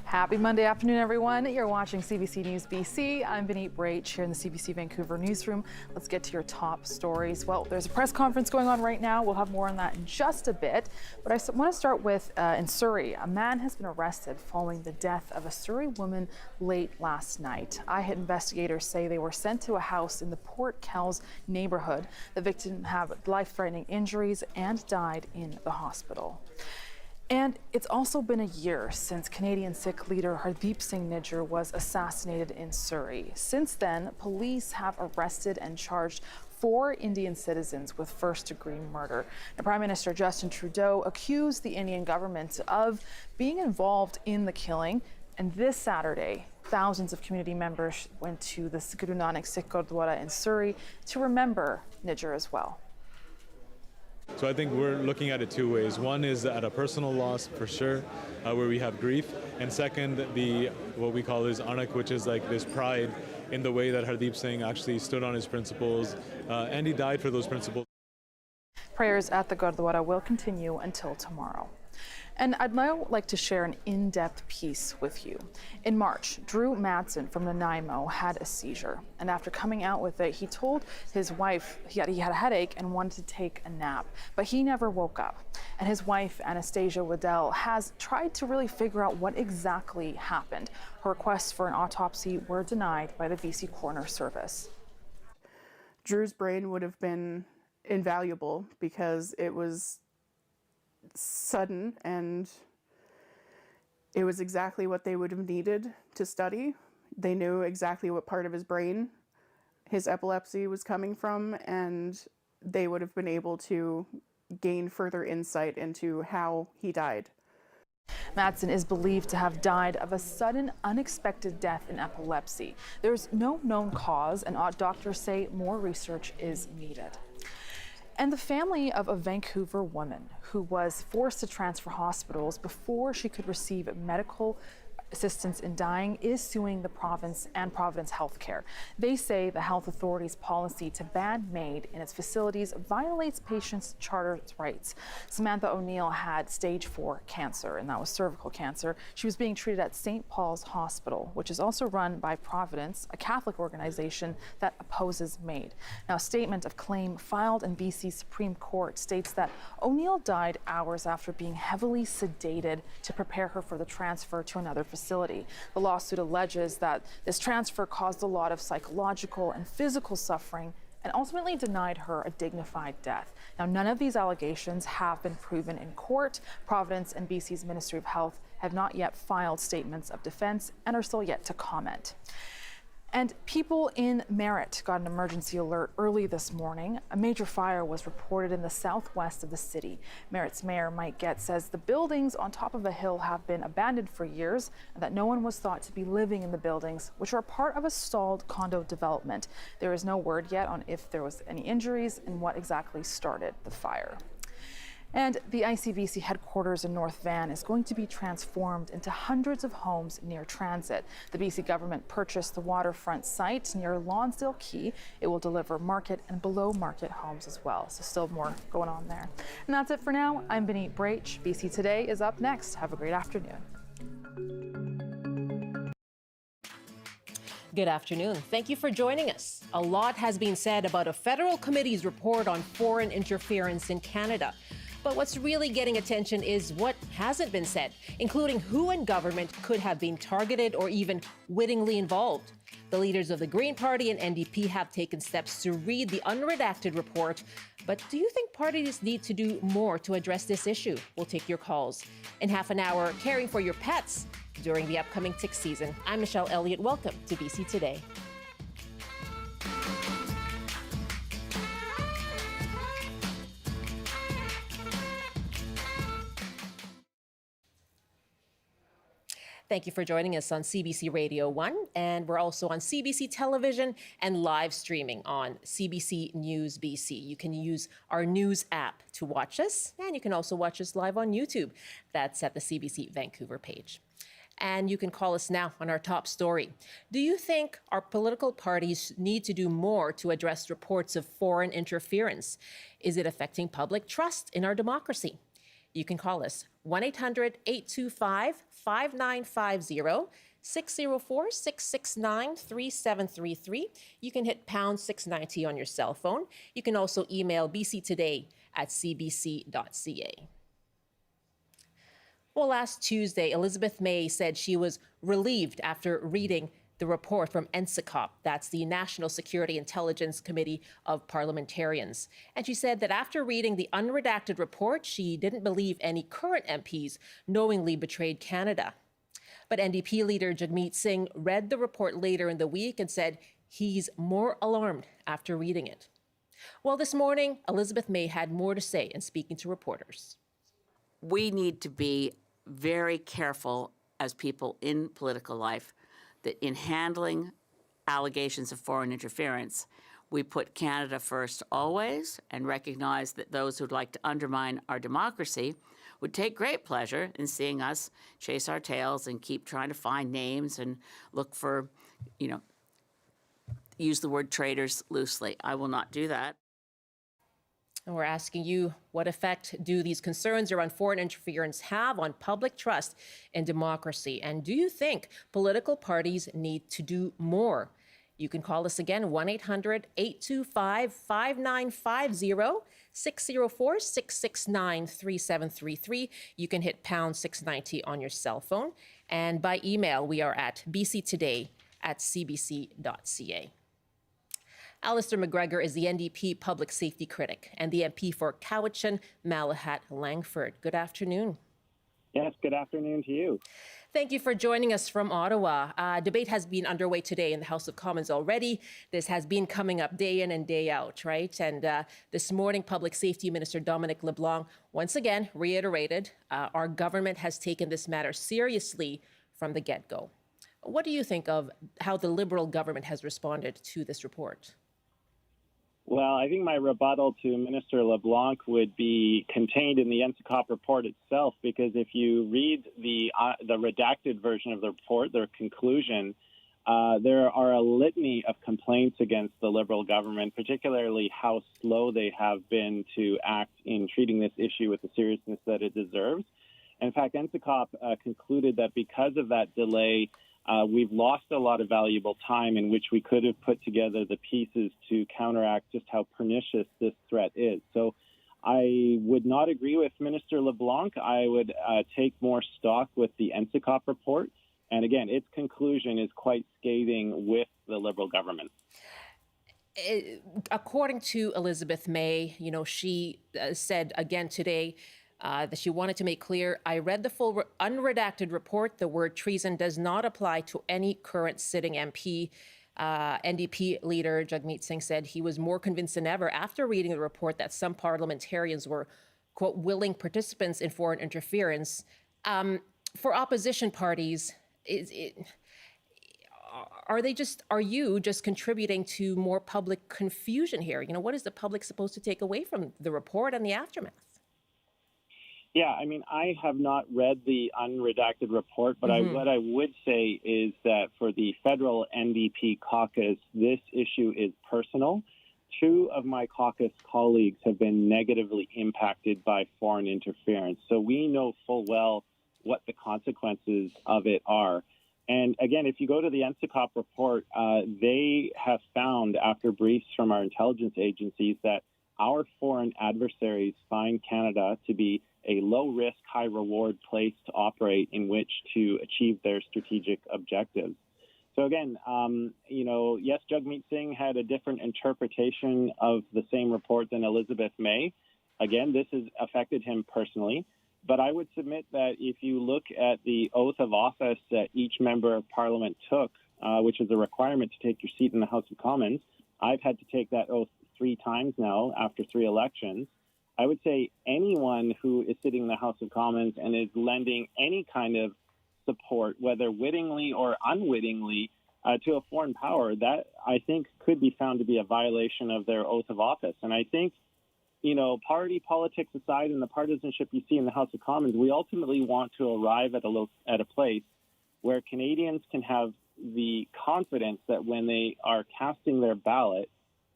Happy Monday afternoon, everyone. You're watching CBC News BC. I'm Benit Brach here in the CBC Vancouver newsroom. Let's get to your top stories. Well, there's a press conference going on right now. We'll have more on that in just a bit. But I want to start with in Surrey. A man has been arrested following the death of a Surrey woman late last night. IHIT investigators say they were sent to a house in the Port Kells neighborhood. The victim had life-threatening injuries and died in the hospital. And it's also been a year since Canadian Sikh leader Hardeep Singh Nijjar was assassinated in Surrey. Since then, police have arrested and charged 4 Indian citizens with first-degree murder. Now, Prime Minister Justin Trudeau accused the Indian government of being involved in the killing. And this Saturday, thousands of community members went to the Guru Nanak Sikh Gurdwara in Surrey to remember Nijjar as well. So I think we're looking at it 2 ways. One is at a personal loss, for sure, where we have grief. And second, what we call is anak, which is like this pride in the way that Hardeep Singh actually stood on his principles, and he died for those principles. Prayers at the Gurdwara will continue until tomorrow. And I'd now like to share an in-depth piece with you. In March, Drew Madsen from Nanaimo had a seizure. And after coming out with it, he told his wife he had a headache and wanted to take a nap, but he never woke up. And his wife, Anastasia Waddell, has tried to really figure out what exactly happened. Her requests for an autopsy were denied by the BC Coroner Service. Drew's brain would have been invaluable because it was sudden and it was exactly what they would have needed to study. They knew exactly what part of his brain his epilepsy was coming from, and they would have been able to gain further insight into how he died. Madsen is believed to have died of a sudden, unexpected death in epilepsy. There's no known cause, and doctors say more research is needed. And the family of a Vancouver woman who was forced to transfer hospitals before she could receive medical assistance in dying is suing the province and Providence Healthcare. They say the health authority's policy to ban MAID in its facilities violates patients' charter rights. Samantha O'Neill had stage 4 cancer, and that was cervical cancer. She was being treated at St. Paul's Hospital, which is also run by Providence, a Catholic organization that opposes MAID. Now, a statement of claim filed in BC Supreme Court states that O'Neill died hours after being heavily sedated to prepare her for the transfer to another facility. The lawsuit alleges that this transfer caused a lot of psychological and physical suffering and ultimately denied her a dignified death. Now, none of these allegations have been proven in court. Providence and BC's Ministry of Health have not yet filed statements of defense and are still yet to comment. And people in Merritt got an emergency alert early this morning. A major fire was reported in the southwest of the city. Merritt's mayor, Mike Getz, says the buildings on top of a hill have been abandoned for years and that no one was thought to be living in the buildings, which are part of a stalled condo development. There is no word yet on if there was any injuries and what exactly started the fire. And the ICBC headquarters in North Van is going to be transformed into hundreds of homes near transit. The BC government purchased the waterfront site near Lonsdale Quay. It will deliver market and below market homes as well. So still more going on there. And that's it for now. I'm Benit Brach. BC Today is up next. Have a great afternoon. Good afternoon. Thank you for joining us. A lot has been said about a federal committee's report on foreign interference in Canada. But what's really getting attention is what hasn't been said, including who in government could have been targeted or even wittingly involved. The leaders of the Green Party and NDP have taken steps to read the unredacted report. But do you think parties need to do more to address this issue? We'll take your calls. In half an hour, caring for your pets during the upcoming tick season. I'm Michelle Elliott. Welcome to BC Today. Thank you for joining us on CBC Radio 1, and we're also on CBC Television and live streaming on CBC News BC. You can use our news app to watch us, and you can also watch us live on YouTube. That's at the CBC Vancouver page. And you can call us now on our top story. Do you think our political parties need to do more to address reports of foreign interference? Is it affecting public trust in our democracy? You can call us 1-800-825-5950. 604-669-3733. You can hit pound 690 on your cell phone. You can also email bctoday@cbc.ca. Well, last Tuesday, Elizabeth May said she was relieved after reading the report from NSICOP, that's the National Security Intelligence Committee of Parliamentarians. And she said that after reading the unredacted report, she didn't believe any current MPs knowingly betrayed Canada. But NDP leader Jagmeet Singh read the report later in the week and said he's more alarmed after reading it. Well, this morning, Elizabeth May had more to say in speaking to reporters. We need to be very careful as people in political life that in handling allegations of foreign interference, we put Canada first always and recognize that those who'd like to undermine our democracy would take great pleasure in seeing us chase our tails and keep trying to find names and look for, use the word traitors loosely. I will not do that. And we're asking you, what effect do these concerns around foreign interference have on public trust in democracy? And do you think political parties need to do more? You can call us again, 1-800-825-5950, 604-669-3733. You can hit pound 690 on your cell phone. And by email, we are at bctoday@cbc.ca. Alistair McGregor is the NDP public safety critic and the MP for Cowichan, Malahat, Langford. Good afternoon. Yes, good afternoon to you. Thank you for joining us from Ottawa. Debate has been underway today in the House of Commons already. This has been coming up day in and day out, right? And this morning, Public Safety Minister Dominic LeBlanc once again reiterated our government has taken this matter seriously from the get-go. What do you think of how the Liberal government has responded to this report? Well, I think my rebuttal to Minister LeBlanc would be contained in the NSICOP report itself, because if you read the redacted version of the report, their conclusion, there are a litany of complaints against the Liberal government, particularly how slow they have been to act in treating this issue with the seriousness that it deserves. In fact, NSICOP concluded that because of that delay, we've lost a lot of valuable time in which we could have put together the pieces to counteract just how pernicious this threat is. So I would not agree with Minister LeBlanc. I would take more stock with the NSICOP report. And again, its conclusion is quite scathing with the Liberal government. According to Elizabeth May, she said again today, that she wanted to make clear, I read the full unredacted report. The word treason does not apply to any current sitting MP. NDP leader Jagmeet Singh said he was more convinced than ever after reading the report that some parliamentarians were, quote, willing participants in foreign interference. For opposition parties, are you just contributing to more public confusion here? What is the public supposed to take away from the report and the aftermath? Yeah, I mean, I have not read the unredacted report, but what I would say is that for the federal NDP caucus, this issue is personal. Two of my caucus colleagues have been negatively impacted by foreign interference, so we know full well what the consequences of it are. And again, if you go to the NSICOP report, they have found, after briefs from our intelligence agencies, that our foreign adversaries find Canada to be a low-risk, high-reward place to operate in which to achieve their strategic objectives. So again, yes, Jagmeet Singh had a different interpretation of the same report than Elizabeth May. Again, this has affected him personally. But I would submit that if you look at the oath of office that each member of Parliament took, which is a requirement to take your seat in the House of Commons, I've had to take that oath 3 times now after 3 elections. I would say anyone who is sitting in the House of Commons and is lending any kind of support, whether wittingly or unwittingly, to a foreign power, that I think could be found to be a violation of their oath of office. And I think, party politics aside and the partisanship you see in the House of Commons, we ultimately want to arrive at a place where Canadians can have the confidence that when they are casting their ballot,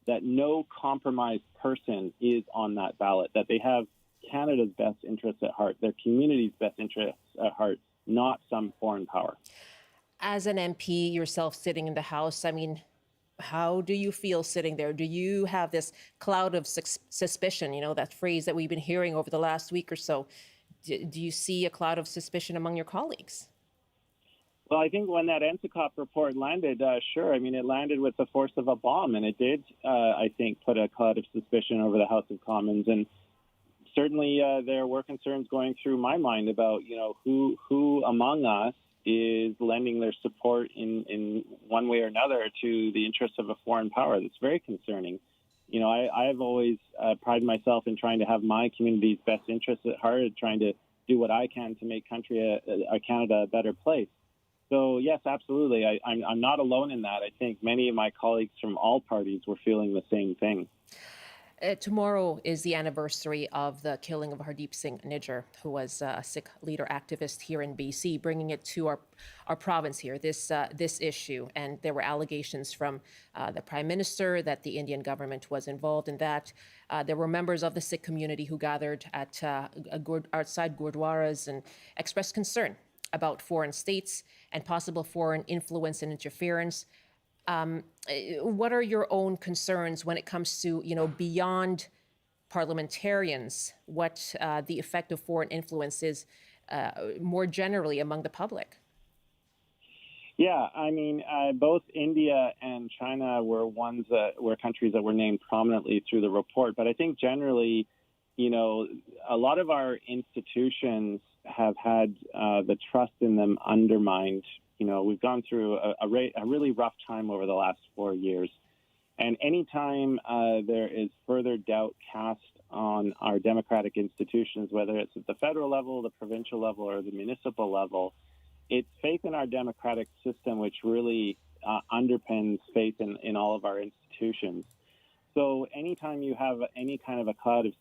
that no compromised person is on that ballot, that they have Canada's best interests at heart, their community's best interests at heart, not some foreign power. As an MP yourself sitting in the House, I mean, how do you feel sitting there? Do you have this cloud of suspicion, that phrase that we've been hearing over the last week or so? Do you see a cloud of suspicion among your colleagues? Well, I think when that NCCOP report landed, sure. I mean, it landed with the force of a bomb, and it did, I think, put a cloud of suspicion over the House of Commons. And certainly there were concerns going through my mind about, who among us is lending their support in one way or another to the interests of a foreign power. That's very concerning. I've always prided myself in trying to have my community's best interests at heart, trying to do what I can to make Canada a better place. So, yes, absolutely. I'm not alone in that. I think many of my colleagues from all parties were feeling the same thing. Tomorrow is the anniversary of the killing of Hardeep Singh Nijjar, who was a Sikh leader activist here in BC, bringing it to our province here, this issue. And there were allegations from the Prime Minister that the Indian government was involved in that. There were members of the Sikh community who gathered at outside gurdwaras and expressed concern about foreign states and possible foreign influence and interference. What are your own concerns when it comes to, beyond parliamentarians, what the effect of foreign influence is more generally among the public? Yeah, I mean, both India and China were countries that were named prominently through the report. But I think generally, a lot of our institutions have had the trust in them undermined. We've gone through a really rough time over the last 4 years. And anytime there is further doubt cast on our democratic institutions, whether it's at the federal level, the provincial level, or the municipal level, it's faith in our democratic system which really underpins faith in all of our institutions. So anytime you have any kind of a cloud of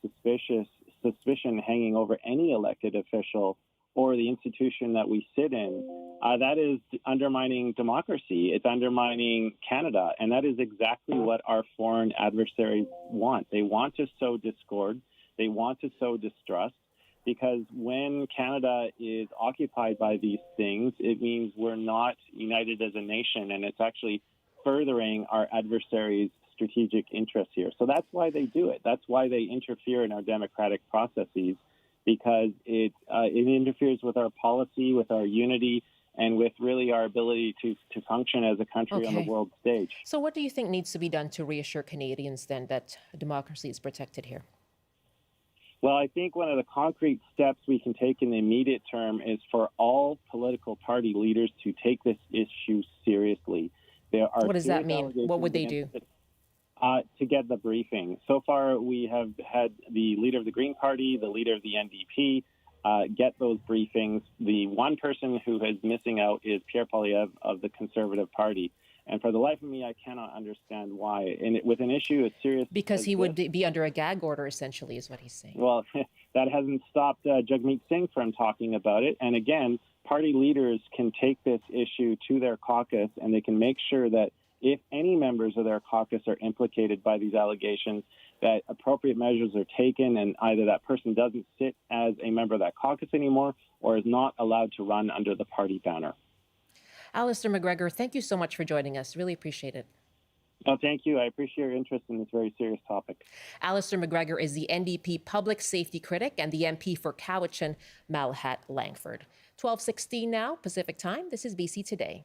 suspicion hanging over any elected official or the institution that we sit in, that is undermining democracy. It's undermining Canada. And that is exactly what our foreign adversaries want. They want to sow discord. They want to sow distrust, because when Canada is occupied by these things, it means we're not united as a nation, and it's actually furthering our adversaries' strategic interests here. So that's why they do it. That's why they interfere in our democratic processes, because it interferes with our policy, with our unity, and with really our ability to function as a country on the world stage. So what do you think needs to be done to reassure Canadians then that democracy is protected here? Well, I think one of the concrete steps we can take in the immediate term is for all political party leaders to take this issue seriously. There are what does that mean? What would they do? To get the briefing. So far, we have had the leader of the Green Party, the leader of the NDP, get those briefings. The one person who is missing out is Pierre Poilievre of the Conservative Party. And for the life of me, I cannot understand why. And with an issue as serious because he would be under a gag order, essentially, is what he's saying. Well, that hasn't stopped Jagmeet Singh from talking about it. And again, party leaders can take this issue to their caucus, and they can make sure that if any members of their caucus are implicated by these allegations, that appropriate measures are taken, and either that person doesn't sit as a member of that caucus anymore or is not allowed to run under the party banner. Alistair McGregor, thank you so much for joining us. Really appreciate it. Oh, thank you. I appreciate your interest in this very serious topic. Alistair McGregor is the NDP public safety critic and the MP for Cowichan, Malahat, Langford. 12:16 now, Pacific time. This is BC Today.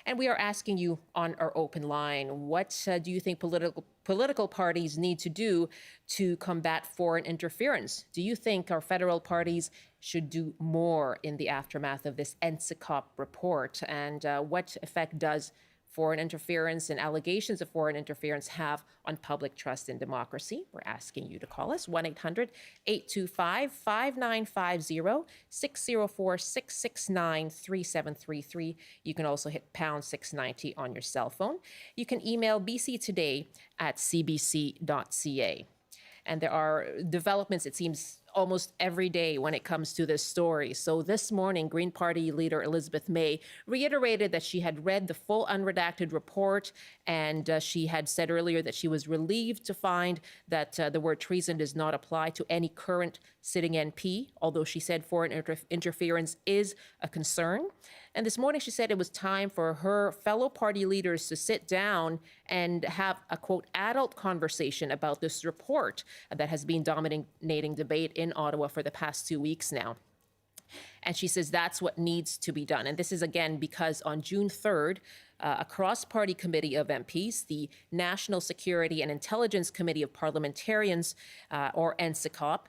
And we are asking you on our open line, what do you think political parties need to do to combat foreign interference? Do you think our federal parties should do more in the aftermath of this NCCOP report? And what effect does foreign interference and allegations of foreign interference have on public trust in democracy? We're asking you to call us 1-800-825-5950, 604-669-3733. You can also hit pound 690 on your cell phone. You can email bctoday@cbc.ca. And there are developments, it seems, almost every day when it comes to this story. So this morning, Green Party leader Elizabeth May reiterated that she had read the full unredacted report, and she had said earlier that she was relieved to find that the word treason does not apply to any current sitting MP, although she said foreign interference is a concern. And this morning she said it was time for her fellow party leaders to sit down and have a, quote, adult conversation about this report that has been dominating debate in Ottawa for the past 2 weeks now. And she says that's what needs to be done. And this is, again, because on June 3rd, a cross-party committee of MPs, the National Security and Intelligence Committee of Parliamentarians, or NSICOP,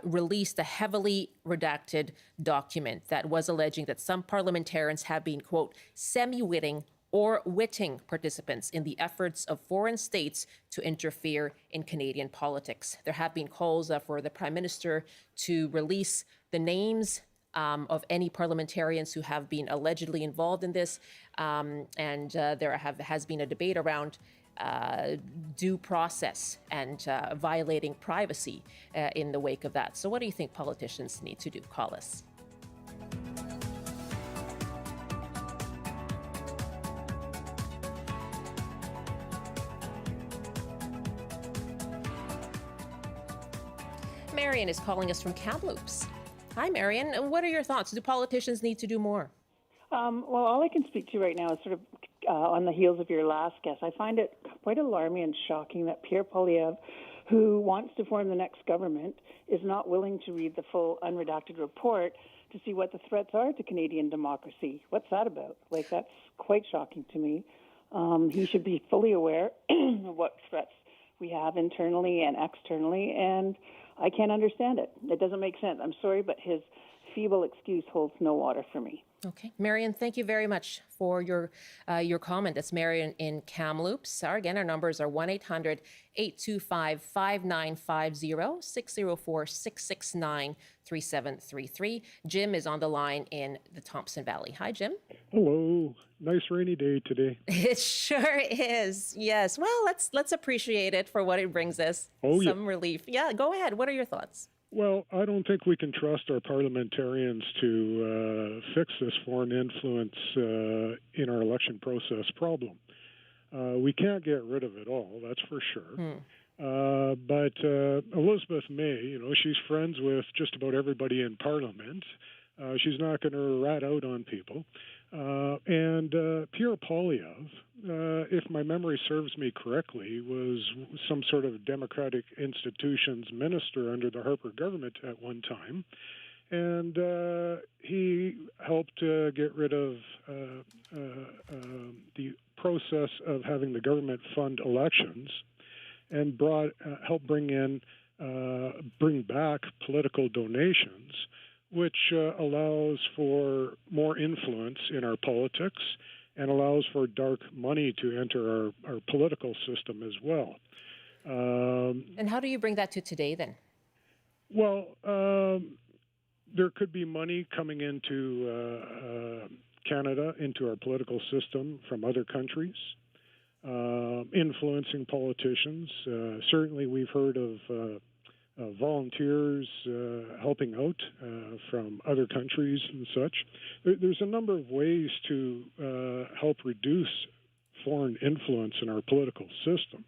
released a heavily redacted document that was alleging that some parliamentarians have been, quote, semi-witting or witting participants in the efforts of foreign states to interfere in Canadian politics. There have been calls for the Prime Minister to release the names of any parliamentarians who have been allegedly involved in this, and there has been a debate around due process and violating privacy in the wake of that. So what do you think politicians need to do? Call us. Marion is calling us from Kamloops. Hi, Marion. What are your thoughts? Do politicians need to do more? Well, all I can speak to right now is sort of on the heels of your last guest. I find it quite alarming and shocking that Pierre Poilievre, who wants to form the next government, is not willing to read the full unredacted report to see what the threats are to Canadian democracy. What's that about? Like, that's quite shocking to me. He should be fully aware of what threats we have internally and externally, and I can't understand it. It doesn't make sense. I'm sorry, but his feeble excuse holds no water for me. Okay. Marion, thank you very much for your comment. That's Marion in Kamloops. Again, our numbers are 1-800-825-5950, 604-669-3733. Jim is on the line in the Thompson Valley. Hi, Jim. Hello. Nice rainy day today. It sure is. Yes. Well, let's appreciate it for what it brings us. Some relief. Yeah, go ahead. What are your thoughts? Well, I don't think we can trust our parliamentarians to fix this foreign influence in our election process problem. We can't get rid of it all, that's for sure. But Elizabeth May, she's friends with just about everybody in Parliament. She's not going to rat out on people. And Pierre Poilievre, if my memory serves me correctly, was some sort of democratic institutions minister under the Harper government at one time. And he helped get rid of the process of having the government fund elections and helped bring back political donations, which allows for more influence in our politics and allows for dark money to enter our political system as well. And how do you bring that to today then? Well, there could be money coming into Canada, into our political system from other countries, influencing politicians. Certainly we've heard of volunteers helping out from other countries and such. There's a number of ways to help reduce foreign influence in our political system.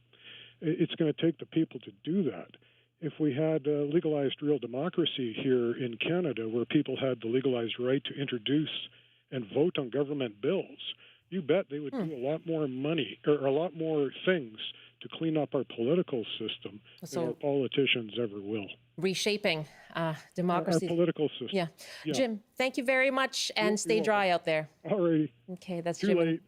It's going to take the people to do that. If we had legalized real democracy here in Canada, where people had the legalized right to introduce and vote on government bills, you bet they would do a lot more money or a lot more things to clean up our political system than our politicians ever will. Reshaping democracy. Our political system. Yeah. Jim, thank you very much, and stay dry out there. All righty. Okay, that's Too Jim. late.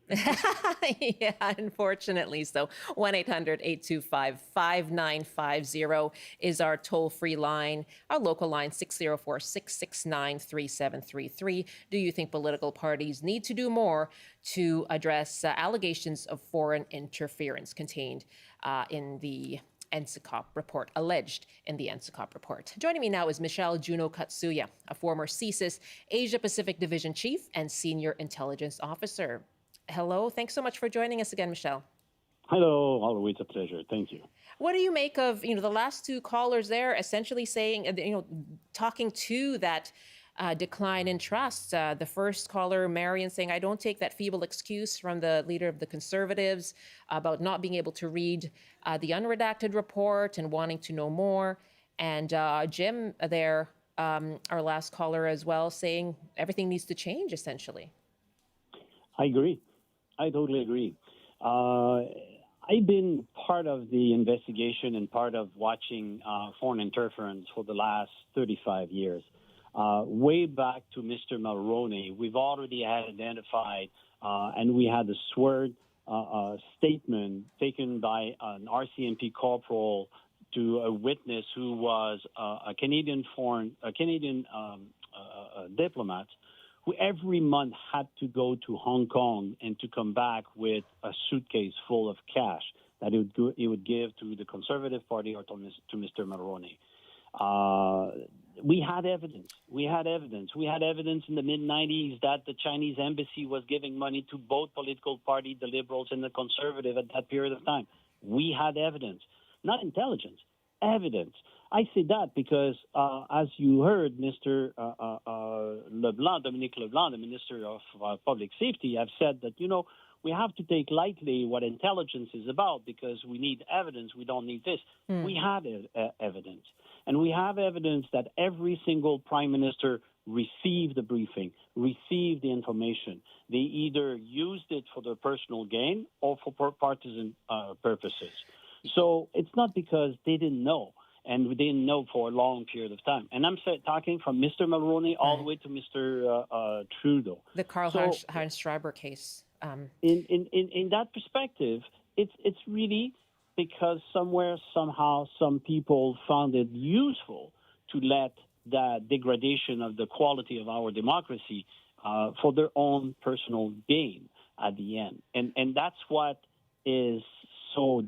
Yeah, unfortunately. So 1-800-825-5950 is our toll-free line. Our local line, 604-669-3733. Do you think political parties need to do more to address allegations of foreign interference contained in the NSICOP report, alleged in the NSICOP report? Joining me now is Michelle Juno Katsuya, a former CSIS Asia Pacific Division Chief and Senior Intelligence Officer. Hello, thanks so much for joining us again, Michelle. Hello, always a pleasure. Thank you. What do you make of, the last two callers there essentially saying, talking to that decline in trust? The first caller, Marion, saying, I don't take that feeble excuse from the leader of the Conservatives about not being able to read the unredacted report and wanting to know more. And Jim there, our last caller as well, saying everything needs to change, essentially. I agree. I totally agree. I've been part of the investigation and part of watching foreign interference for the last 35 years. Way back to Mr. Mulroney, we've already had identified, and we had a sworn statement taken by an RCMP corporal to a witness who was a Canadian diplomat, who every month had to go to Hong Kong and to come back with a suitcase full of cash that he would give to the Conservative Party or to Mr. Mulroney. We had evidence. We had evidence in the mid-'90s that the Chinese embassy was giving money to both political parties, the Liberals and the Conservative, at that period of time. We had evidence, not intelligence, evidence. I say that because, as you heard, Mr. Dominique Leblanc, the Minister of Public Safety, have said that, we have to take lightly what intelligence is about because we need evidence. We don't need this. We have evidence. And we have evidence that every single prime minister received the briefing, received the information. They either used it for their personal gain or for partisan purposes. So it's not because they didn't know. And we didn't know for a long period of time. And I'm talking from Mr. Mulroney all the way to Mr. Trudeau. The Karl-Heinz Schreiber case. In that perspective, it's really because somewhere, somehow, some people found it useful to let the degradation of the quality of our democracy for their own personal gain at the end. And that's what is so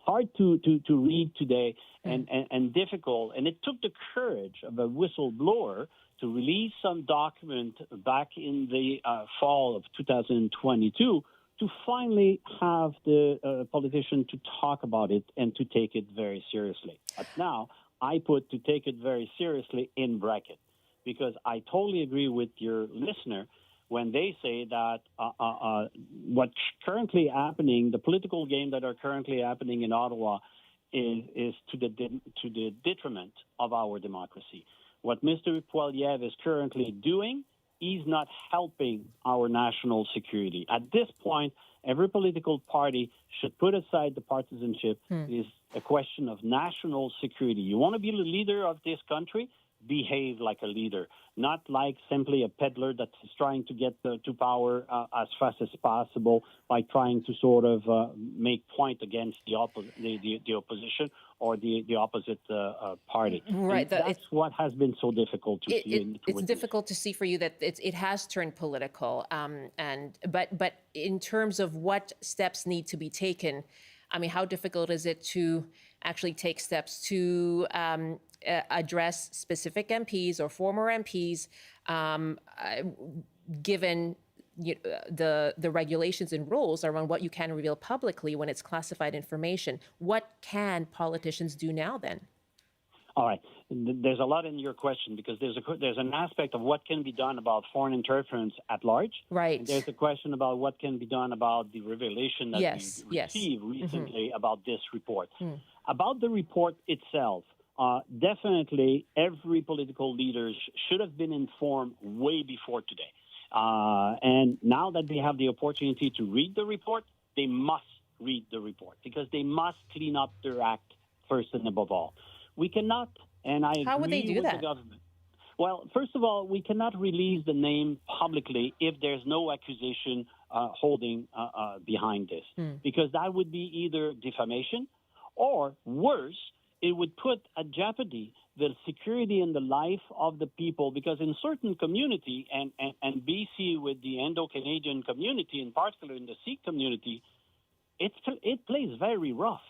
hard to read today and difficult. And it took the courage of a whistleblower to release some document back in the fall of 2022 to finally have the politician to talk about it and to take it very seriously. But now I put to take it very seriously in bracket, because I totally agree with your listener when they say that what's currently happening, the political game that are currently happening in Ottawa is to the detriment of our democracy. What Mr. Poilievre is currently doing, he's not helping our national security. At this point, every political party should put aside the partisanship. It is a question of national security. You want to be the leader of this country? Behave like a leader, not like simply a peddler that's trying to get to power as fast as possible by trying to sort of make point against the opposition or the opposite party. Right. That's what has been so difficult to see. It's difficult to see for you that it has turned political. But in terms of what steps need to be taken, I mean, how difficult is it to actually take steps to address specific MPs or former MPs, given the regulations and rules around what you can reveal publicly when it's classified information? What can politicians do now then? All right. There's a lot in your question, because there's an aspect of what can be done about foreign interference at large. Right. And there's a question about what can be done about the revelation that we received recently about this report. About the report itself, definitely every political leader should have been informed way before today. And now that they have the opportunity to read the report, they must read the report, because they must clean up their act first and above all. We cannot, and I agree How would they do with that? the government. Well, first of all, we cannot release the name publicly if there's no accusation holding behind this, because that would be either defamation or, worse, it would put at jeopardy the security and the life of the people, because in certain community, and BC with the Indo-Canadian community, in particular in the Sikh community, it plays very rough.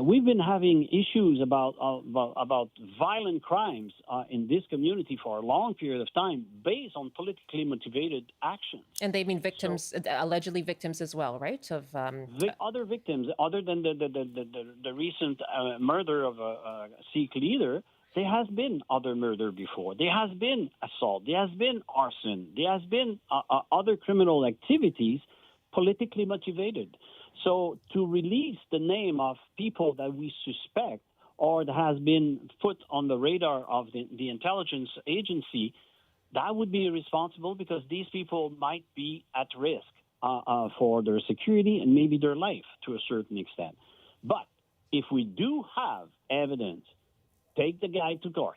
we've been having issues about violent crimes in this community for a long period of time based on politically motivated actions. And they've been victims, allegedly victims as well, right? Of other victims, other than the recent murder of a Sikh leader, there has been other murder before. There has been assault. There has been arson. There has been other criminal activities politically motivated. So to release the name of people that we suspect or that has been put on the radar of the intelligence agency, that would be irresponsible because these people might be at risk for their security and maybe their life to a certain extent. But if we do have evidence, take the guy to court.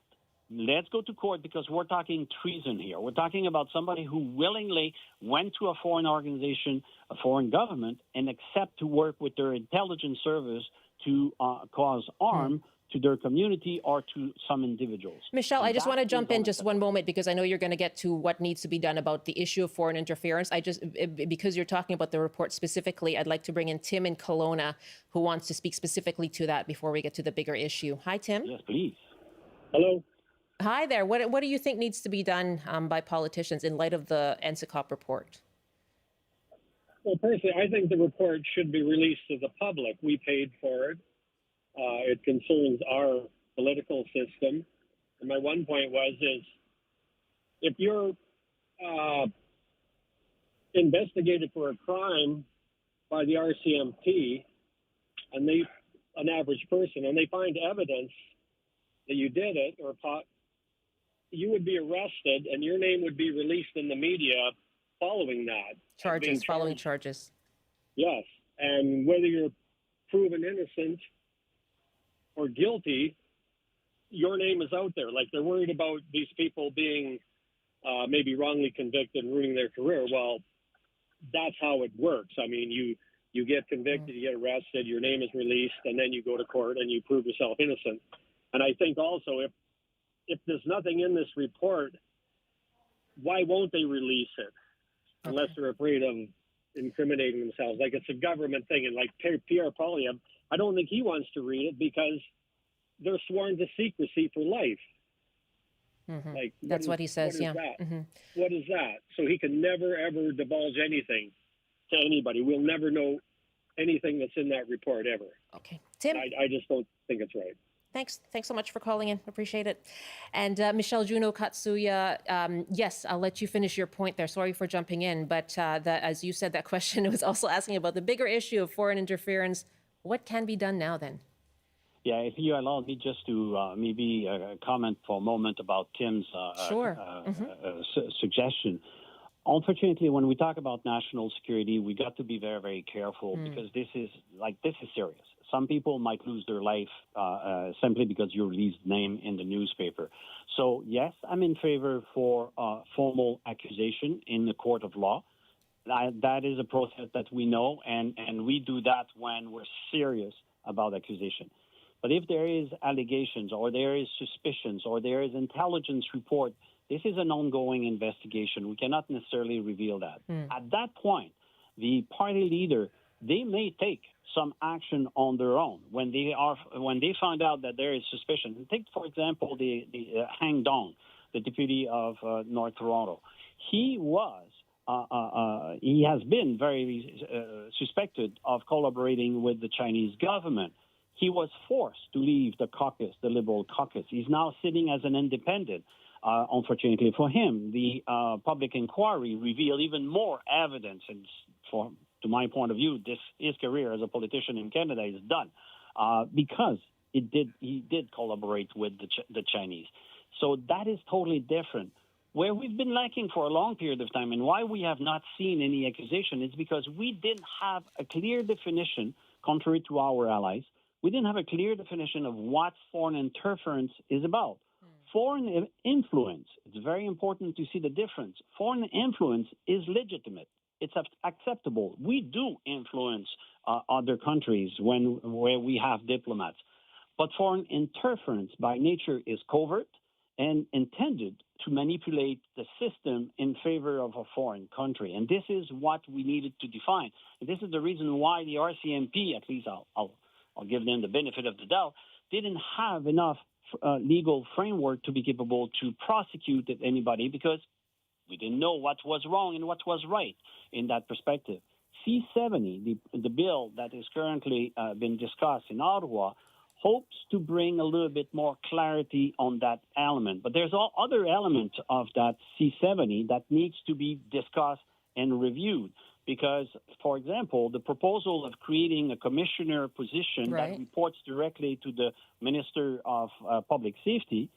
Let's go to court because we're talking treason here. We're talking about somebody who willingly went to a foreign organization, a foreign government, and accept to work with their intelligence service to cause harm to their community or to some individuals. Michelle, I just want to jump in just one moment because I know you're going to get to what needs to be done about the issue of foreign interference. Because you're talking about the report specifically, I'd like to bring in Tim in Kelowna, who wants to speak specifically to that before we get to the bigger issue. Hi, Tim. Yes, please. Hello. Hi there. What do you think needs to be done by politicians in light of the NSICOP report? Well, personally, I think the report should be released to the public. We paid for it. It concerns our political system. And my one point is if you're investigated for a crime by the RCMP and an average person, and they find evidence that you did it or you would be arrested and your name would be released in the media following that. Following charges. Yes. And whether you're proven innocent or guilty, your name is out there. Like they're worried about these people being maybe wrongly convicted and ruining their career. Well, that's how it works. I mean, you get convicted, you get arrested, your name is released, and then you go to court and you prove yourself innocent. And I think also if there's nothing in this report, why won't they release it unless they're afraid of incriminating themselves? Like it's a government thing. And like Pierre Poilievre, I don't think he wants to read it because they're sworn to secrecy for life. Mm-hmm. Like that's what he says. What is yeah. that? Mm-hmm. What is that? So he can never ever divulge anything to anybody. We'll never know anything that's in that report ever. Okay, Tim. I just don't think it's right. Thanks so much for calling in. Appreciate it. And Michelle Juno Katsuya, yes, I'll let you finish your point there. Sorry for jumping in, but as you said, that question was also asking about the bigger issue of foreign interference. What can be done now then? Yeah, if you allow me just to maybe comment for a moment about Tim's suggestion. Unfortunately, when we talk about national security, we got to be very, very careful because this is serious. Some people might lose their life simply because you released name in the newspaper. So, yes, I'm in favor for formal accusation in the court of law. That is a process that we know, and we do that when we're serious about accusation. But if there is allegations or there is suspicions or there is intelligence report, this is an ongoing investigation. We cannot necessarily reveal that. At that point, the party leader, they may take some action on their own when they find out that there is suspicion. Take, for example, the Hang Dong, the deputy of North Toronto. He has been very suspected of collaborating with the Chinese government. He was forced to leave the caucus, the Liberal caucus. He's now sitting as an independent. Unfortunately for him, the public inquiry revealed even more evidence. And to my point of view, his career as a politician in Canada is done because he did collaborate with the Chinese. So that is totally different. Where we've been lacking for a long period of time and why we have not seen any accusation is because we didn't have a clear definition, contrary to our allies. We didn't have a clear definition of what foreign interference is about. Foreign influence, it's very important to see the difference. Foreign influence is legitimate. It's acceptable. We do influence other countries where we have diplomats. But foreign interference by nature is covert and intended to manipulate the system in favor of a foreign country. And this is what we needed to define. And this is the reason why the RCMP, at least I'll I'll give them the benefit of the doubt, didn't have enough legal framework to be capable to prosecute anybody because we didn't know what was wrong and what was right in that perspective. C-70, the bill that is currently being discussed in Ottawa, hopes to bring a little bit more clarity on that element. But there's all other elements of that C-70 that needs to be discussed and reviewed. Because, for example, the proposal of creating a commissioner position that reports directly to the Minister of Public Safety,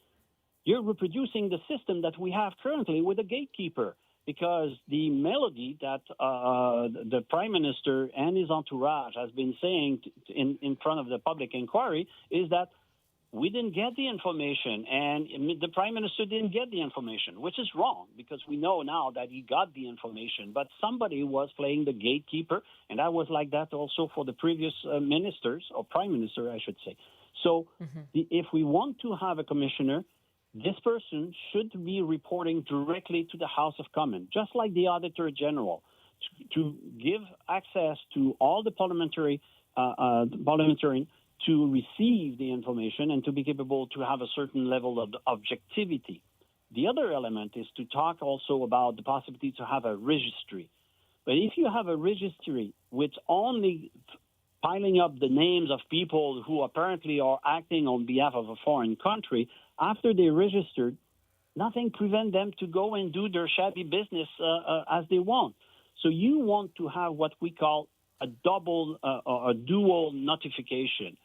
you're reproducing the system that we have currently with a gatekeeper. Because the melody that the Prime Minister and his entourage has been saying in front of the public inquiry is that we didn't get the information, and the Prime Minister didn't get the information, which is wrong, because we know now that he got the information, but somebody was playing the gatekeeper, and that was like that also for the previous ministers, or Prime Minister, I should say. So if we want to have a commissioner, this person should be reporting directly to the House of Commons, just like the Auditor General, to give access to all the parliamentarians to receive the information and to be capable to have a certain level of objectivity. The other element is to talk also about the possibility to have a registry. But if you have a registry with only piling up the names of people who apparently are acting on behalf of a foreign country, after they registered, nothing prevents them to go and do their shabby business as they want. So you want to have what we call a dual notification.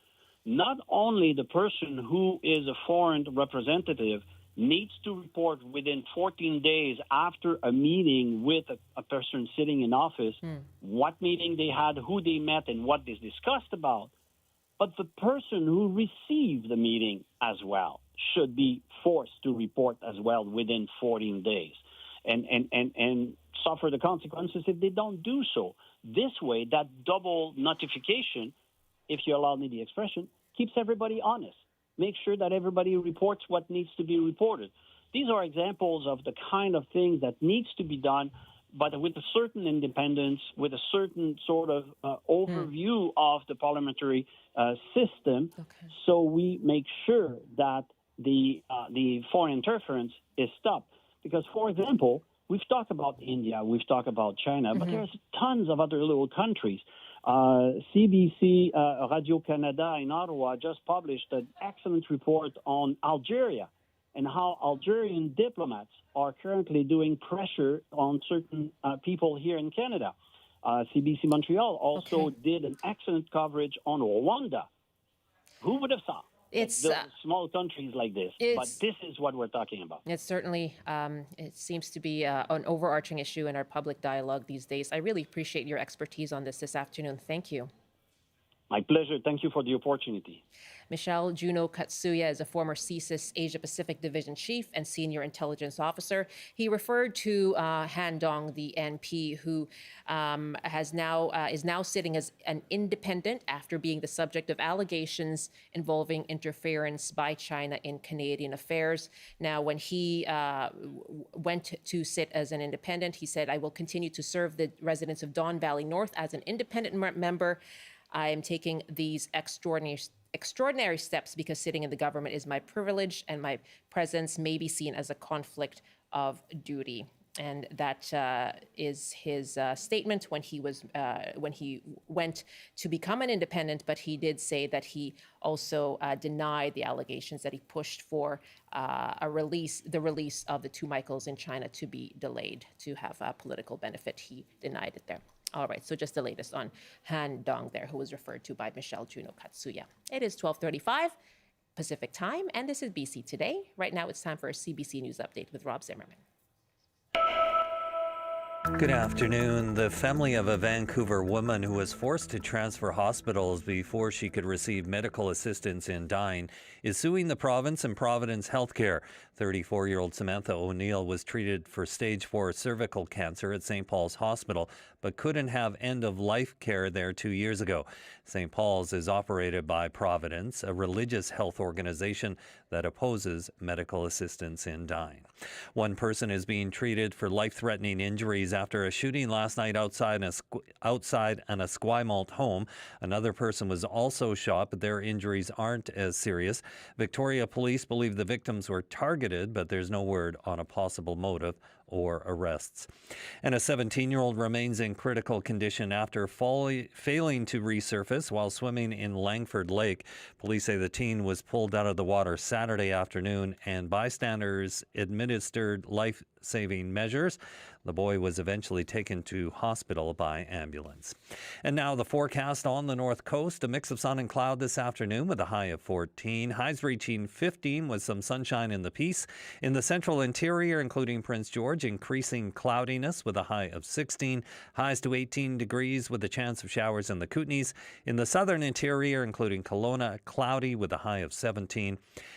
Not only the person who is a foreign representative needs to report within 14 days after a meeting with a person sitting in office, what meeting they had, who they met, and what they discussed about, but the person who received the meeting as well should be forced to report as well within 14 days and suffer the consequences if they don't do so. This way, that double notification, if you allow me the expression, keeps everybody honest. Make sure that everybody reports what needs to be reported. These are examples of the kind of things that needs to be done, but with a certain independence, with a certain sort of overview of the parliamentary system, so we make sure that the foreign interference is stopped. Because, for example, we've talked about India, we've talked about China, but there's tons of other little countries. CBC Radio-Canada in Ottawa just published an excellent report on Algeria and how Algerian diplomats are currently doing pressure on certain people here in Canada. CBC Montreal also did an excellent coverage on Rwanda. Who would have thought? It's small countries like this, but this is what we're talking about. It's certainly, it seems to be an overarching issue in our public dialogue these days. I really appreciate your expertise on this afternoon. Thank you. My pleasure. Thank you for the opportunity. Michelle Juno Katsuya is a former CSIS Asia Pacific Division Chief and Senior Intelligence Officer. He referred to Han Dong, the NP, who is now sitting as an independent after being the subject of allegations involving interference by China in Canadian affairs. Now, when he went to sit as an independent, he said, "I will continue to serve the residents of Don Valley North as an independent member. I am taking these extraordinary steps because sitting in the government is my privilege and my presence may be seen as a conflict of duty." And that is his statement when he went to become an independent. But he did say that he also denied the allegations that he pushed for the release of the two Michaels in China to be delayed to have a political benefit. He denied it there. All right, so just the latest on Han Dong there, who was referred to by Michelle Juno Katsuya. It is 12:35 Pacific time, and this is BC Today. Right now, it's time for a CBC News Update with Rob Zimmerman. Good afternoon. The family of a Vancouver woman who was forced to transfer hospitals before she could receive medical assistance in dying is suing the province and Providence Healthcare. 34-year-old Samantha O'Neill was treated for stage 4 cervical cancer at St. Paul's Hospital, but couldn't have end-of-life care there 2 years ago. St. Paul's is operated by Providence, a religious health organization that opposes medical assistance in dying. One person is being treated for life-threatening injuries after a shooting last night outside an Esquimalt home. Another person was also shot, but their injuries aren't as serious. Victoria police believe the victims were targeted, but there's no word on a possible motive or arrests. And a 17-year-old remains in critical condition after failing to resurface while swimming in Langford Lake. Police say the teen was pulled out of the water Saturday afternoon and bystanders administered life-saving measures. The boy was eventually taken to hospital by ambulance. And now the forecast on the north coast. A mix of sun and cloud this afternoon with a high of 14. Highs reaching 15 with some sunshine in the Peace. In the central interior, including Prince George, increasing cloudiness with a high of 16. Highs to 18 degrees with a chance of showers in the Kootenays. In the southern interior, including Kelowna, cloudy with a high of 17.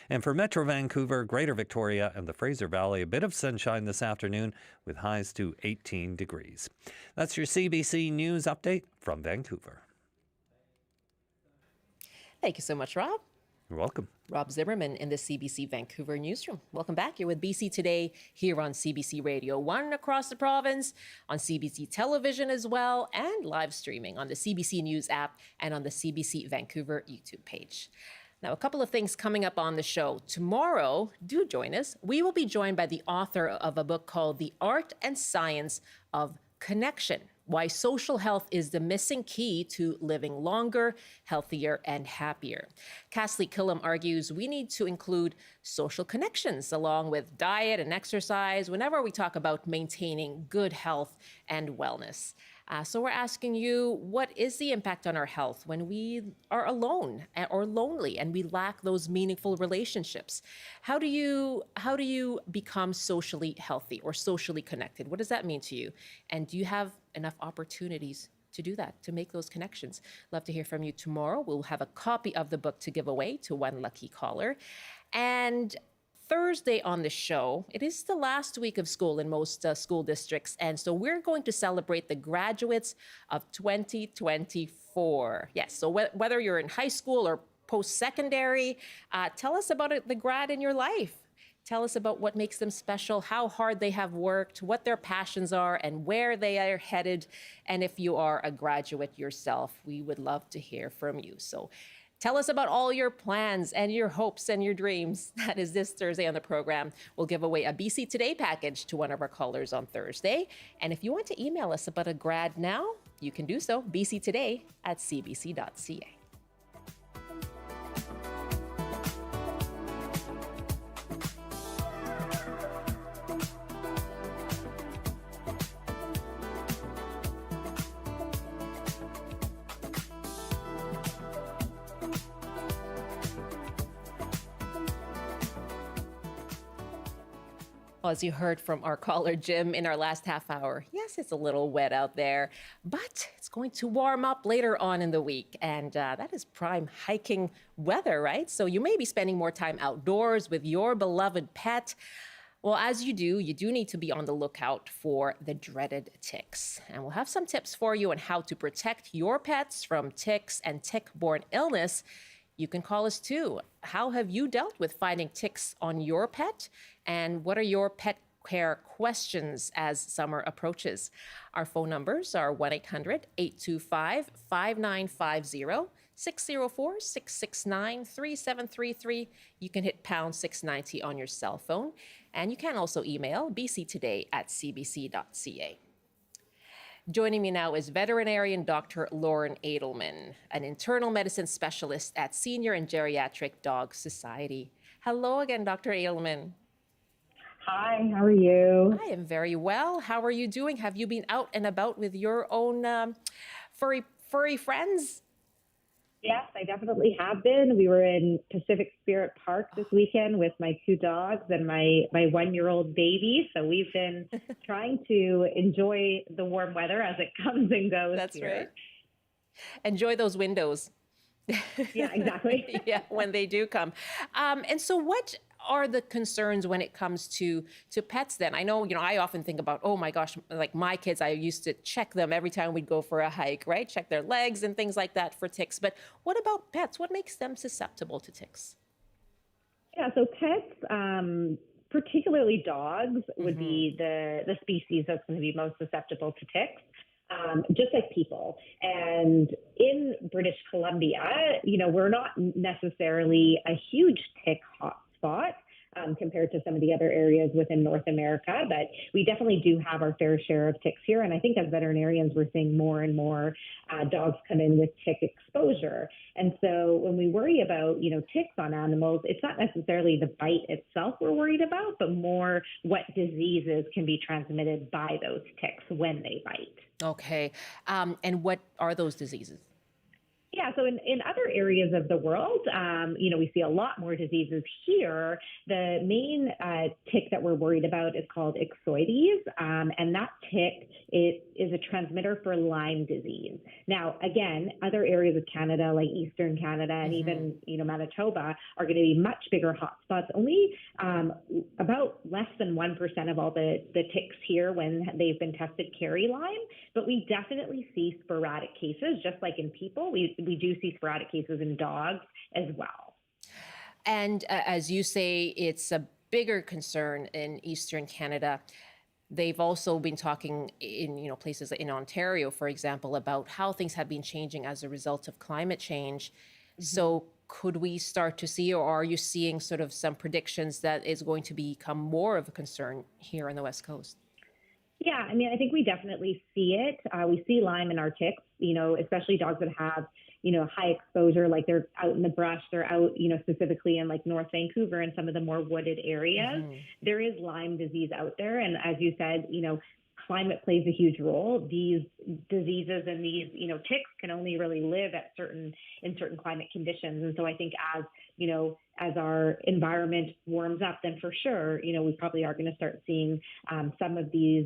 And for Metro Vancouver, Greater Victoria, and the Fraser Valley, a bit of sunshine this afternoon with highs to 18 degrees. That's your CBC News update from Vancouver. Thank you so much, Rob. You're welcome. Rob Zimmerman in the CBC Vancouver newsroom. Welcome back. You're with BC Today here on CBC Radio 1 across the province, on CBC Television as well, and live streaming on the CBC News app and on the CBC Vancouver YouTube page. Now, a couple of things coming up on the show. Tomorrow, do join us. We will be joined by the author of a book called The Art and Science of Connection: Why Social Health is the Missing Key to Living Longer, Healthier, and Happier. Castley Killam argues we need to include social connections along with diet and exercise whenever we talk about maintaining good health and wellness. So we're asking you, what is the impact on our health when we are alone or lonely and we lack those meaningful relationships? How do you become socially healthy or socially connected? What does that mean to you? And do you have enough opportunities to do that, to make those connections? Love to hear from you tomorrow. We'll have a copy of the book to give away to one lucky caller. And Thursday on the show, it is the last week of school in most school districts, and so we're going to celebrate the graduates of 2024. Yes, so whether you're in high school or post-secondary, tell us about the grad in your life. Tell us about what makes them special, how hard they have worked, what their passions are, and where they are headed. And if you are a graduate yourself, we would love to hear from you. So tell us about all your plans and your hopes and your dreams. That is this Thursday on the program. We'll give away a BC Today package to one of our callers on Thursday. And if you want to email us about a grad now, you can do so, bctoday@cbc.ca. Well, as you heard from our caller, Jim, in our last half hour, yes, it's a little wet out there, but it's going to warm up later on in the week. And that is prime hiking weather, right? So you may be spending more time outdoors with your beloved pet. Well, as you do need to be on the lookout for the dreaded ticks. And we'll have some tips for you on how to protect your pets from ticks and tick-borne illness. You can call us too. How have you dealt with finding ticks on your pet? And what are your pet care questions as summer approaches? Our phone numbers are 1-800-825-5950, 604-669-3733. You can hit pound 690 on your cell phone. And you can also email bctoday@cbc.ca. Joining me now is veterinarian Dr. Lauren Adelman, an internal medicine specialist at Senior and Geriatric Dog Society. Hello again, Dr. Adelman. Hi, how are you? I am very well. How are you doing? Have you been out and about with your own furry friends? Yes, I definitely have been. We were in Pacific Spirit Park this weekend with my two dogs and my 1-year-old baby. So we've been trying to enjoy the warm weather as it comes and goes. That's here. right. Enjoy those windows. Yeah, exactly. Yeah, when they do come. And so what are the concerns when it comes to pets then? I know, I often think about, oh my gosh, like my kids, I used to check them every time we'd go for a hike, right? Check their legs and things like that for ticks. But what about pets? What makes them susceptible to ticks? Yeah, so pets, particularly dogs, would be the species that's going to be most susceptible to ticks. Just like people. And in British Columbia, we're not necessarily a huge tick hotspot compared to some of the other areas within North America, but we definitely do have our fair share of ticks here. And I think as veterinarians, we're seeing more and more dogs come in with tick exposure. And so when we worry about, ticks on animals, it's not necessarily the bite itself we're worried about, but more what diseases can be transmitted by those ticks when they bite. Okay. And what are those diseases? Yeah, so in other areas of the world, we see a lot more diseases here. The main tick that we're worried about is called ixoides, and that tick is a transmitter for Lyme disease. Now, again, other areas of Canada, like Eastern Canada and even, Manitoba, are going to be much bigger hotspots. Only about less than 1% of all the ticks here when they've been tested carry Lyme, but we definitely see sporadic cases, just like in people. We do see sporadic cases in dogs as well. And as you say, it's a bigger concern in Eastern Canada. They've also been talking in places like in Ontario, for example, about how things have been changing as a result of climate change. So could we start to see, or are you seeing sort of some predictions that is going to become more of a concern here on the West Coast? Yeah, I think we definitely see it. We see Lyme in our ticks, especially dogs that have, high exposure, like they're out in the brush, they're out, specifically in like North Vancouver and some of the more wooded areas. There is Lyme disease out there. And as you said, climate plays a huge role. These diseases and these, ticks can only really live in certain climate conditions. And so I think as our environment warms up, then for sure, we probably are going to start seeing some of these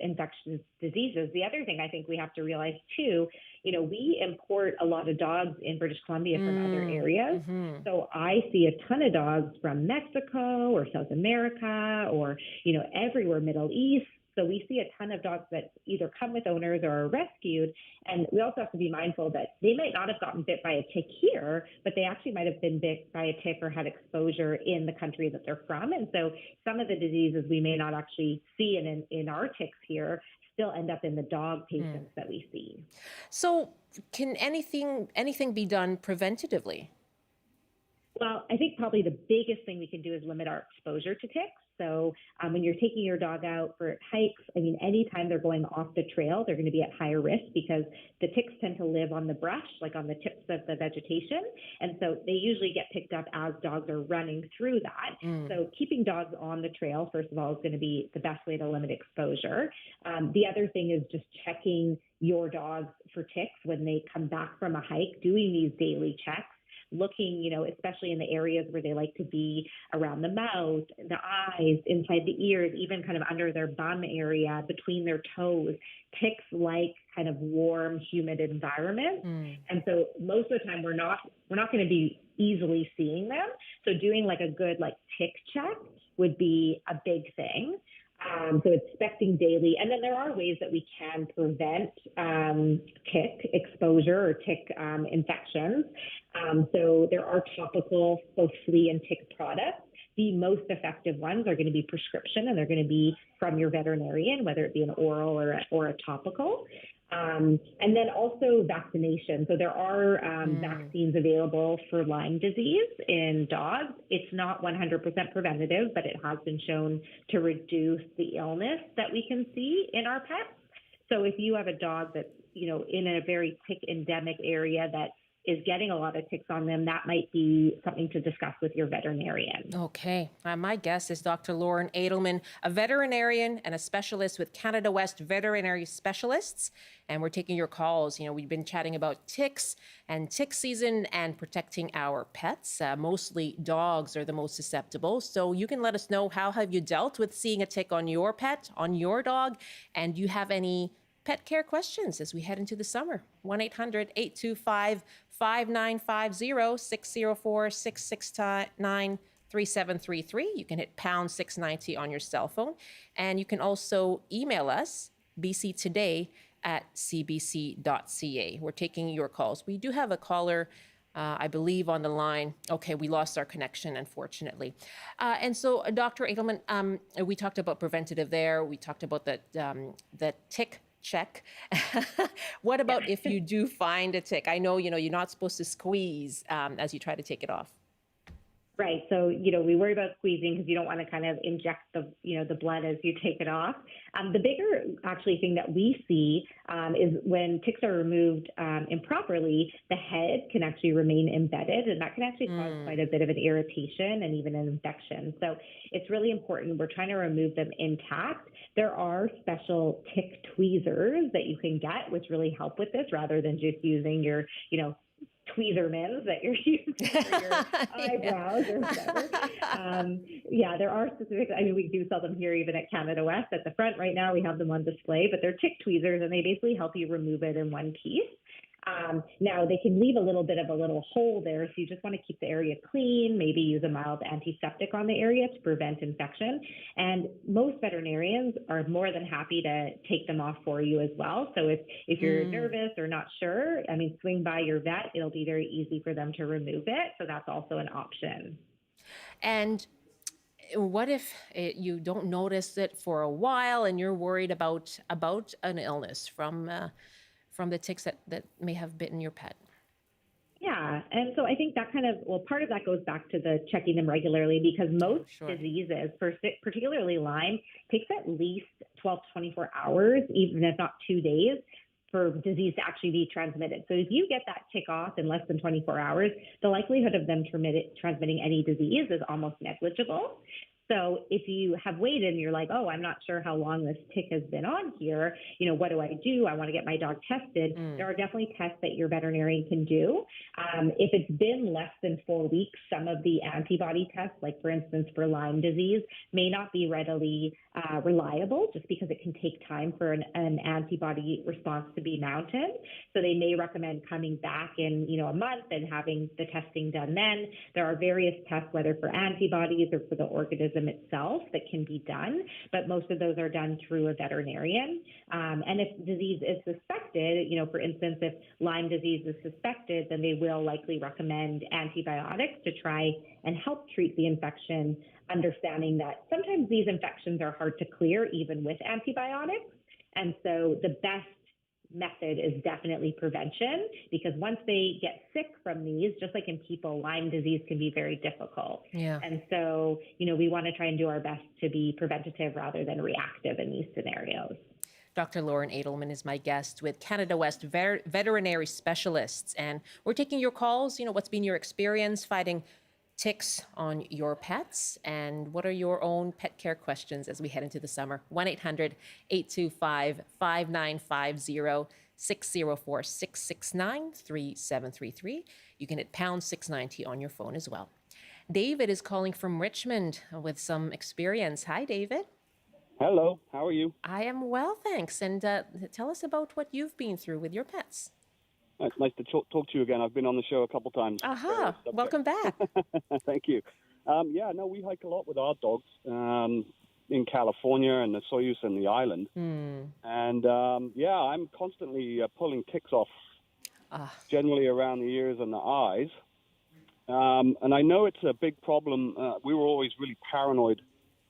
infectious diseases. The other thing I think we have to realize too, we import a lot of dogs in British Columbia from other areas. So I see a ton of dogs from Mexico or South America or, everywhere, Middle East. So we see a ton of dogs that either come with owners or are rescued. And we also have to be mindful that they might not have gotten bit by a tick here, but they actually might have been bit by a tick or had exposure in the country that they're from. And so some of the diseases we may not actually see in our ticks here still end up in the dog patients that we see. So can anything be done preventatively? Well, I think probably the biggest thing we can do is limit our exposure to ticks. So when you're taking your dog out for hikes, anytime they're going off the trail, they're going to be at higher risk because the ticks tend to live on the brush, like on the tips of the vegetation. And so they usually get picked up as dogs are running through that. So keeping dogs on the trail, first of all, is going to be the best way to limit exposure. The other thing is just checking your dogs for ticks when they come back from a hike, doing these daily checks. Looking, especially in the areas where they like to be around the mouth, the eyes, inside the ears, even kind of under their bum area, between their toes. Ticks like kind of warm, humid environments. And so most of the time we're not going to be easily seeing them. So doing like a good tick check would be a big thing. So inspecting daily. And then there are ways that we can prevent tick exposure or tick infections. So there are topical, both flea and tick products. The most effective ones are going to be prescription, and they're going to be from your veterinarian, whether it be an oral or a topical. And then also vaccination. So there are vaccines available for Lyme disease in dogs. It's not 100% preventative, but it has been shown to reduce the illness that we can see in our pets. So if you have a dog that's, in a very tick endemic area that is getting a lot of ticks on them, that might be something to discuss with your veterinarian. Okay. My guest is Dr. Lauren Adelman, a veterinarian and a specialist with Canada West Veterinary Specialists. And we're taking your calls. We've been chatting about ticks and tick season and protecting our pets. Mostly dogs are the most susceptible. So you can let us know, how have you dealt with seeing a tick on your pet, on your dog? And do you have any pet care questions as we head into the summer? 1-800-825-5950, 604-669-3733. You can hit pound 690 on your cell phone. And you can also email us, bctoday@cbc.ca. We're taking your calls. We do have a caller I believe, on the line. Okay, we lost our connection, unfortunately. And so, Dr. Adelman, we talked about preventative there. We talked about the tick check. What about if you do find a tick? I know, you're not supposed to squeeze as you try to take it off. Right. So, we worry about squeezing because you don't want to kind of inject the blood as you take it off. The bigger actually thing that we see is when ticks are removed improperly, the head can actually remain embedded, and that can actually cause quite a bit of an irritation and even an infection. So it's really important. We're trying to remove them intact. There are special tick tweezers that you can get, which really help with this rather than just using your, tweezermans that you're using for your eyebrows or whatever. There are specific, we do sell them here even at Canada West at the front right now. We have them on display, but they're tick tweezers and they basically help you remove it in one piece. Now, they can leave a little hole there, so you just want to keep the area clean, maybe use a mild antiseptic on the area to prevent infection. And most veterinarians are more than happy to take them off for you as well. So if you're nervous or not sure, swing by your vet. It'll be very easy for them to remove it. So that's also an option. And what if you don't notice it for a while and you're worried about an illness from the ticks that may have bitten your pet? Yeah, and so I think that part of that goes back to the checking them regularly, because most diseases, particularly Lyme, takes at least 12 to 24 hours, even if not 2 days, for disease to actually be transmitted. So if you get that tick off in less than 24 hours, the likelihood of them transmitting any disease is almost negligible. So if you have waited and you're like, oh, I'm not sure how long this tick has been on here, what do? I want to get my dog tested. There are definitely tests that your veterinarian can do. If it's been less than 4 weeks, some of the antibody tests, like for instance for Lyme disease, may not be readily reliable, just because it can take time for an antibody response to be mounted. So they may recommend coming back in, a month and having the testing done then. There are various tests, whether for antibodies or for the organism itself, that can be done, but most of those are done through a veterinarian. And if disease is suspected, for instance, if Lyme disease is suspected, then they will likely recommend antibiotics to try and help treat the infection, understanding that sometimes these infections are hard to clear even with antibiotics. And so the best method is definitely prevention, because once they get sick from these, just like in people, Lyme disease can be very difficult. Yeah. And so, we want to try and do our best to be preventative rather than reactive in these scenarios. Dr. Lauren Adelman is my guest with Canada West veterinary specialists, and we're taking your calls. What's been your experience fighting ticks on your pets, and what are your own pet care questions as we head into the summer? 1-800-825-5950, 604-669-3733. You can hit pound 690 on your phone as well. David is calling from Richmond with some experience. Hi, David. Hello, how are you? I am well, thanks. And tell us about what you've been through with your pets. It's nice to talk to you again. I've been on the show a couple times. Aha, welcome back. Thank you. We hike a lot with our dogs in California and the Soyuz and the island. And I'm constantly pulling ticks off, generally around the ears and the eyes. And I know it's a big problem. We were always really paranoid.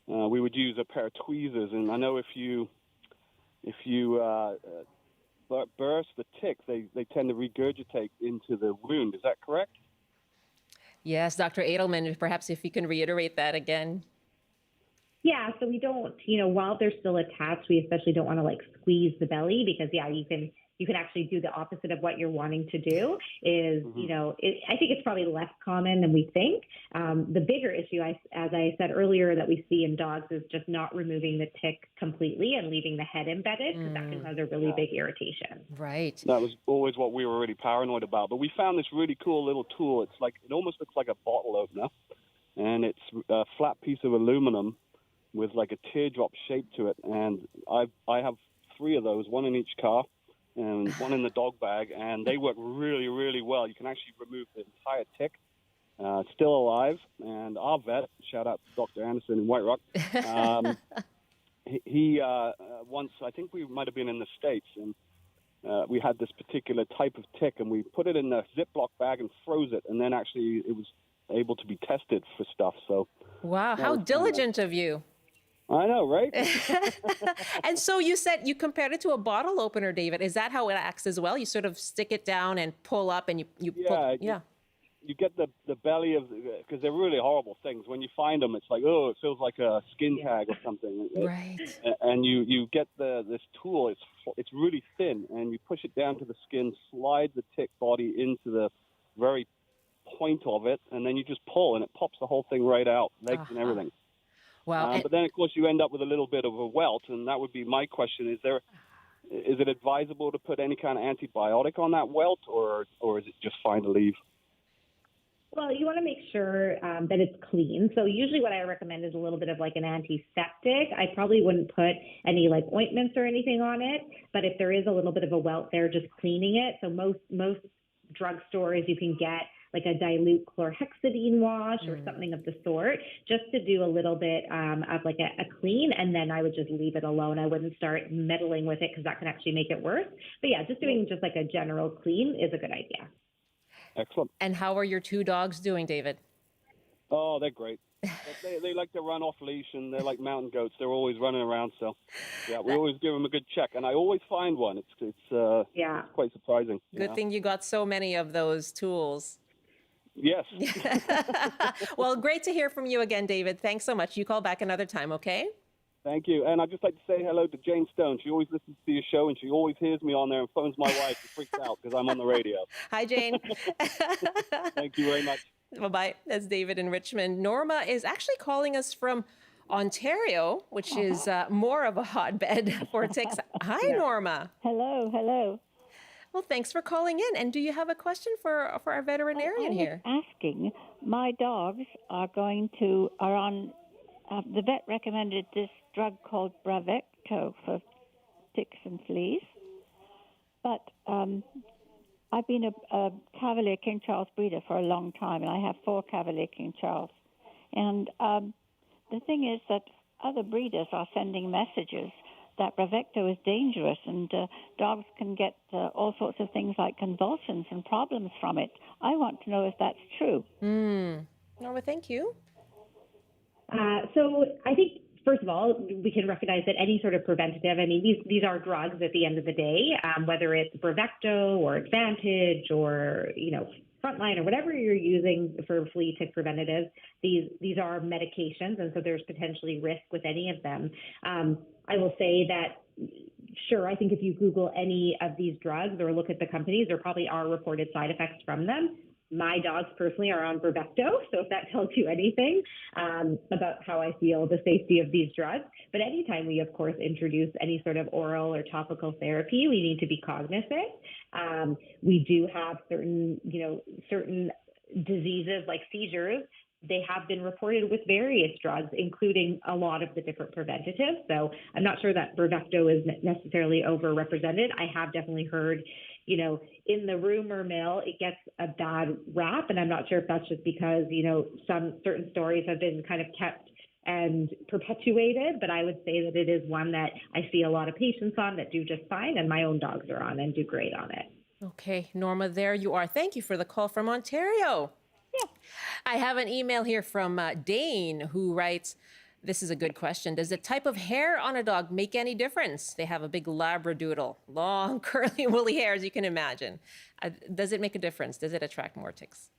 We would use a pair of tweezers, and I know if you burst the tick, they tend to regurgitate into the wound. Is that correct? Yes, Dr. Adelman, perhaps if you can reiterate that again. Yeah, so we don't, while they're still attached, we especially don't want to squeeze the belly, because you can actually do the opposite of what you're wanting to do. Is I think it's probably less common than we think. The bigger issue, as I said earlier, that we see in dogs is just not removing the tick completely and leaving the head embedded, because that can cause a really big irritation. Right. That was always what we were really paranoid about. But we found this really cool little tool. It almost looks like a bottle opener, and it's a flat piece of aluminum with a teardrop shape to it. And I have 3 of those, one in each car and one in the dog bag, and they work really, really well. You can actually remove the entire tick. It's still alive, and our vet, shout out to Dr. Anderson in White Rock, he once, I think we might have been in the States, and we had this particular type of tick, and we put it in a Ziploc bag and froze it, and then actually it was able to be tested for stuff. So, wow, how diligent of you. I know, right? And so you said you compared it to a bottle opener, David. Is that how it acts as well? You sort of stick it down and pull up, and you pull. Yeah. You get the belly of, because they're really horrible things. When you find them, it's like, oh, it feels like a skin tag or something. Right. And you get this tool. It's really thin, and you push it down to the skin, slide the tick body into the very point of it, and then you just pull, and it pops the whole thing right out, legs and everything. Wow. But then, of course, you end up with a little bit of a welt, and that would be my question. Is it advisable to put any kind of antibiotic on that welt, or is it just fine to leave? Well, you want to make sure that it's clean. So usually what I recommend is a little bit of like an antiseptic. I probably wouldn't put any like ointments or anything on it, but if there is a little bit of a welt there, just cleaning it. So most drugstores, you can get like a dilute chlorhexidine wash or something of the sort, just to do a little bit of like a clean, and then I would just leave it alone. I wouldn't start meddling with it because that can actually make it worse. But yeah, just doing just like a general clean is a good idea. Excellent. And how are your 2 dogs doing, David? Oh, they're great. They like to run off leash, and they're like mountain goats. They're always running around. So, yeah, we always give them a good check, and I always find one. It's quite surprising. Good thing you got so many of those tools. Yes. Well, great to hear from you again, David. Thanks so much. You call back another time, okay? Thank you. And I'd just like to say hello to Jane Stone. She always listens to your show, and she always hears me on there and phones my wife and freaks out because I'm on the radio. Hi, Jane. Thank you very much. Bye-bye. That's David in Richmond. Norma is actually calling us from Ontario, which is more of a hotbed for ticks. Hi, Norma. Hello. Well, thanks for calling in. And do you have a question for our veterinarian here? I was asking, my dogs are on, the vet recommended this drug called Bravecto for ticks and fleas. But I've been a Cavalier King Charles breeder for a long time, and I have 4 Cavalier King Charles. And the thing is that other breeders are sending messages that Bravecto is dangerous, and dogs can get all sorts of things like convulsions and problems from it. I want to know if that's true. Norma, thank you. So I think, first of all, we can recognize that any sort of preventative, I mean, these are drugs at the end of the day, whether it's Bravecto or Advantage or, Frontline or whatever you're using for flea tick preventative, these are medications, and so there's potentially risk with any of them. I will say that, sure, I think if you Google any of these drugs or look at the companies, there probably are reported side effects from them. My dogs personally are on Bravecto, so if that tells you anything about how I feel the safety of these drugs. But anytime we, of course, introduce any sort of oral or topical therapy, we need to be cognizant. We do have certain diseases like seizures. They have been reported with various drugs, including a lot of the different preventatives. So I'm not sure that Bravecto is necessarily overrepresented. I have definitely heard, in the rumor mill, it gets a bad rap. And I'm not sure if that's just because, some certain stories have been kind of kept and perpetuated. But I would say that it is one that I see a lot of patients on that do just fine. And my own dogs are on and do great on it. Okay, Norma, there you are. Thank you for the call from Ontario. Yeah. I have an email here from Dane who writes, this is a good question. Does the type of hair on a dog make any difference? They have a big Labradoodle, long, curly, woolly hair, as you can imagine. Does it make a difference? Does it attract more ticks?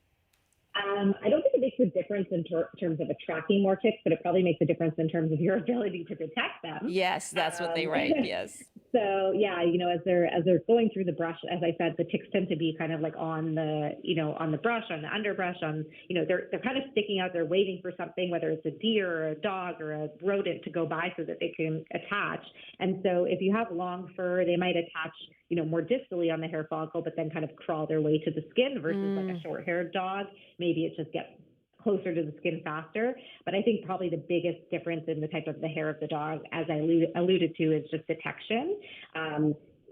I don't think it makes a difference in terms of attracting more ticks, but it probably makes a difference in terms of your ability to detect them. Yes, that's what they write. Yes. So yeah, as they're going through the brush, as I said, the ticks tend to be kind of like on the brush, on the underbrush, they're kind of sticking out. They're waiting for something, whether it's a deer or a dog or a rodent to go by so that they can attach. And so if you have long fur, they might attach, more distally on the hair follicle, but then kind of crawl their way to the skin versus like a short-haired dog. Maybe it just gets closer to the skin faster. But I think probably the biggest difference in the type of the hair of the dog, as I alluded to, is just detection.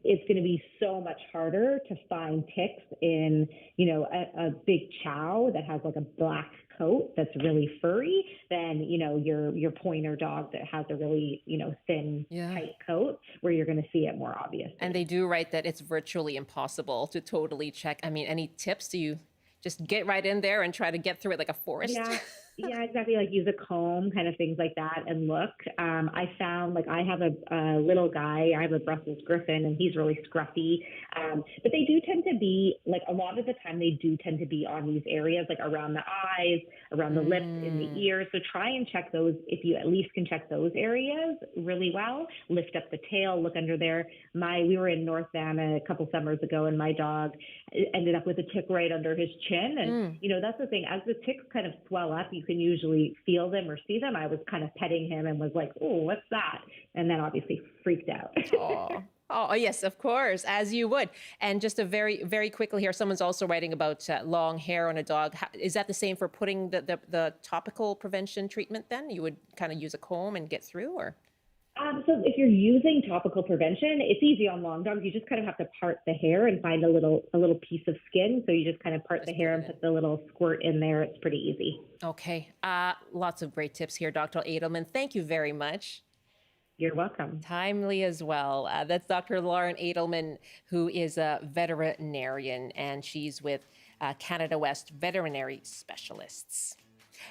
It's going to be so much harder to find ticks in, a big chow that has like a black coat that's really furry than, your pointer dog that has a really, thin, tight coat. where you're going to see it more obvious. And they do write that it's virtually impossible to totally check. I mean, any tips? Do you just get right in there and try to get through it like a forest? Yeah, exactly. Like use a comb, kind of things like that, and look. I found, like, I have a little guy. I have a Brussels Griffin, and he's really scruffy. But they do tend to be, like, a lot of the time they do tend to be on these areas, like around the eyes, around the lips, in the ears. So try and check those, if you at least can check those areas really well. Lift up the tail, look under there. We were in North Van a couple summers ago, and my dog ended up with a tick right under his chin. And, you know, that's the thing. As the ticks kind of swell up, you can usually feel them or see them. I was kind of petting him and was like, oh, what's that? And then obviously freaked out. Oh, yes, of course, as you would. And just a very quickly here, someone's also writing about long hair on a dog. Is that the same for putting the topical prevention treatment then? You would kind of use a comb and get through, or? So if you're using topical prevention, it's easy on long dogs. You just kind of have to part the hair and find a little piece of skin. So you just kind of part the hair and put the little squirt in there. It's pretty easy. Okay. Lots of great tips here, Dr. Adelman. Thank you very much. You're welcome. Timely as well. That's Dr. Lauren Adelman, who is a veterinarian, and she's with Canada West Veterinary Specialists.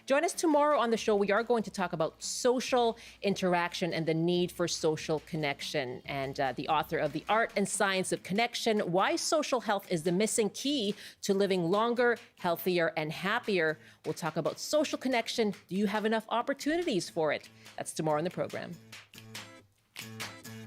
Join us tomorrow on the show. We are going to talk about social interaction and the need for social connection. And the author of The Art and Science of Connection, Why Social Health is the Missing Key to Living Longer, Healthier, and Happier. We'll talk about social connection. Do you have enough opportunities for it? That's tomorrow on the program.